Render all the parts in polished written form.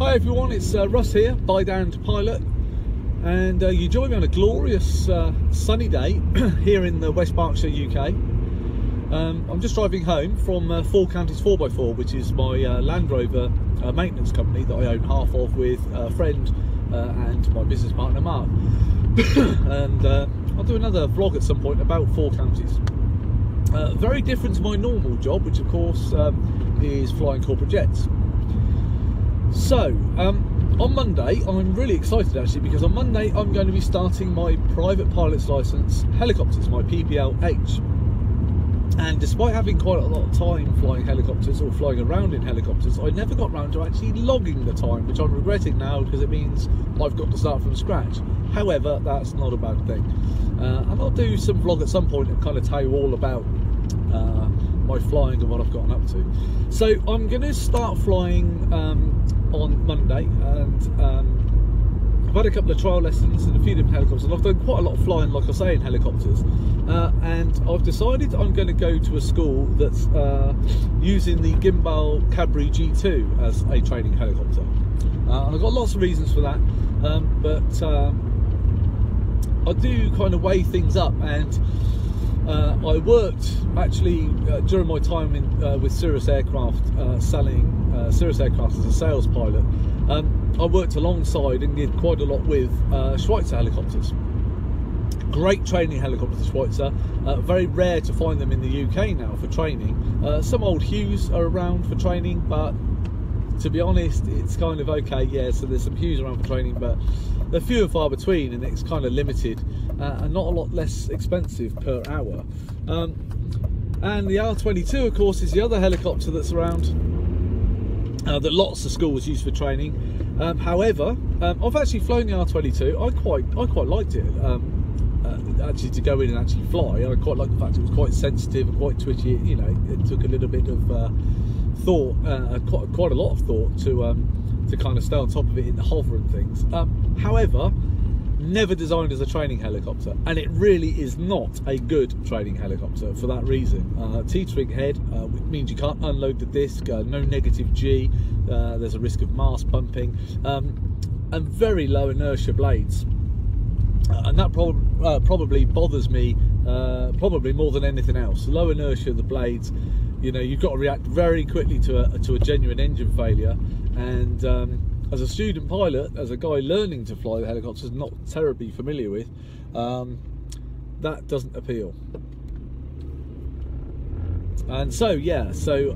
Hi everyone, it's Russ here, Bydand pilot, and you join me on a glorious sunny day here in the West Berkshire, UK. I'm just driving home from Four Counties 4x4, which is my Land Rover maintenance company that I own half of with a friend and my business partner Mark. And I'll do another vlog at some point about Four Counties. Very different to my normal job, which of course is flying corporate jets. So, on Monday, I'm really excited actually, because on Monday I'm going to be starting my private pilot's licence helicopters, my PPL-H. And despite having quite a lot of time flying helicopters or flying around in helicopters, I never got round to actually logging the time, which I'm regretting now because it means I've got to start from scratch. However, that's not a bad thing. And I'll do some vlog at some point and kind of tell you all about my flying and what I've gotten up to. So I'm going to start flying on Monday, and I've had a couple of trial lessons in a few different helicopters, and I've done quite a lot of flying, like I say, in helicopters, and I've decided I'm going to go to a school that's using the Guimbal G2 as a training helicopter, and I've got lots of reasons for that, but I do kind of weigh things up. And I worked actually during my time with Cirrus Aircraft, selling Cirrus Aircraft as a sales pilot. I worked alongside and did quite a lot with Schweitzer helicopters. Great training helicopters, Schweitzer. Very rare to find them in the UK now for training. Some old Hughes are around for training, but to be honest, it's kind of okay, yeah, so there's some Hughes around for training, but they're few and far between, and it's kind of limited and not a lot less expensive per hour. And the R22, of course, is the other helicopter that's around that lots of schools use for training. However, I've actually flown the R22. I quite liked it. Actually, to go in and actually fly, I quite liked the fact it was quite sensitive and quite twitchy. You know, it took a little bit of thought, quite a lot of thought to kind of stay on top of it in the hover and things. However, never designed as a training helicopter, and it really is not a good training helicopter for that reason. Teetering head, which means you can't unload the disc, no negative G, there's a risk of mast bumping, and very low inertia blades. And that probably bothers me, probably more than anything else. Low inertia of the blades, you know, you've got to react very quickly to a genuine engine failure. And as a student pilot, as a guy learning to fly the helicopters, not terribly familiar with, that doesn't appeal. And so, yeah, so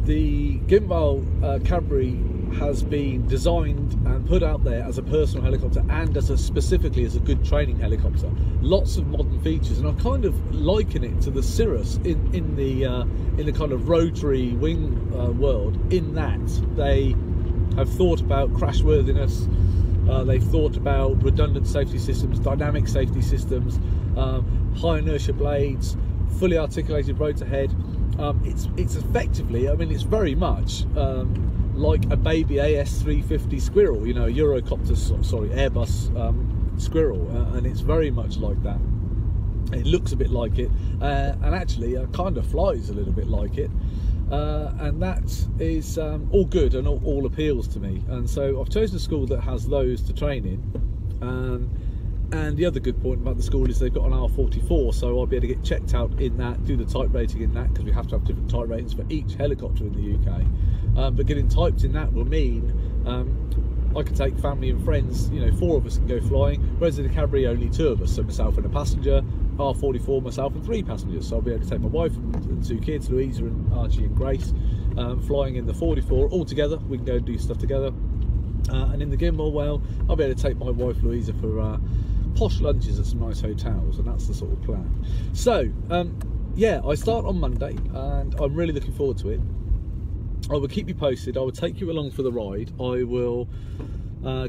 the Guimbal Cadbury has been designed and put out there as a personal helicopter and specifically as a good training helicopter. Lots of modern features, and I kind of liken it to the Cirrus in the kind of rotary wing world, in that they have thought about crashworthiness, they've thought about redundant safety systems, dynamic safety systems, high inertia blades, fully articulated rotor head. It's effectively, I mean, it's very much like a baby AS350 Squirrel, you know, Airbus Squirrel, and it's very much like that. It looks a bit like it, and actually kind of flies a little bit like it, and that is all good and all appeals to me. And so I've chosen a school that has those to train in. And the other good point about the school is they've got an R44, so I'll be able to get checked out in that, do the type rating in that, because we have to have different type ratings for each helicopter in the UK. But getting typed in that will mean I can take family and friends, you know, 4 of us can go flying, whereas in the Cadbury only 2 of us, so myself and a passenger, R44, myself and 3 passengers. So I'll be able to take my wife and 2 kids, Louisa and Archie and Grace, flying in the 44 all together. We can go and do stuff together. And in the Guimbal, well, I'll be able to take my wife Louisa for posh lunches at some nice hotels, and that's the sort of plan. So yeah, I start on Monday and I'm really looking forward to it. I will keep you posted. I will take you along for the ride. I will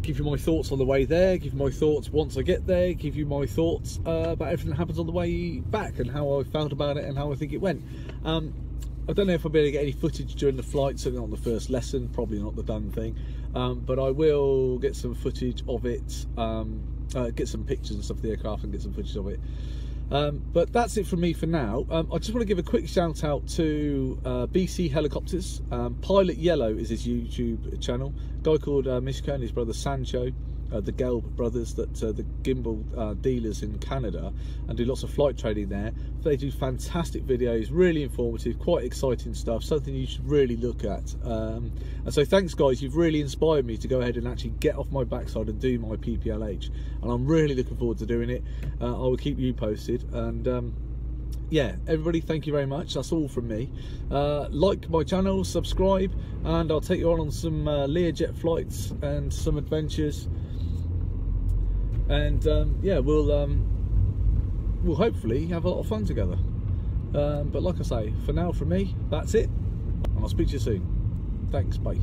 give you my thoughts on the way there, give you my thoughts once I get there, give you my thoughts about everything that happens on the way back and how I felt about it and how I think it went. I don't know if I'll be able to get any footage during the flight, certainly on the first lesson, probably not the done thing, but I will get some footage of it, get some pictures and stuff of the aircraft and get some footage of it. But that's it from me for now. I just want to give a quick shout out to BC Helicopters. Pilot Yellow is his YouTube channel. A guy called Mishka and his brother Sancho, the Gelb brothers, that the gimbal dealers in Canada, and do lots of flight training there. They do fantastic videos, really informative, quite exciting stuff, something you should really look at. And so thanks guys, you've really inspired me to go ahead and actually get off my backside and do my PPLH, and I'm really looking forward to doing it. I will keep you posted, and yeah, everybody, thank you very much. That's all from me. Like my channel, subscribe, and I'll take you on some Lear jet flights and some adventures. And yeah, we'll hopefully have a lot of fun together. But like I say, for now from me, that's it, and I'll speak to you soon. Thanks, bye.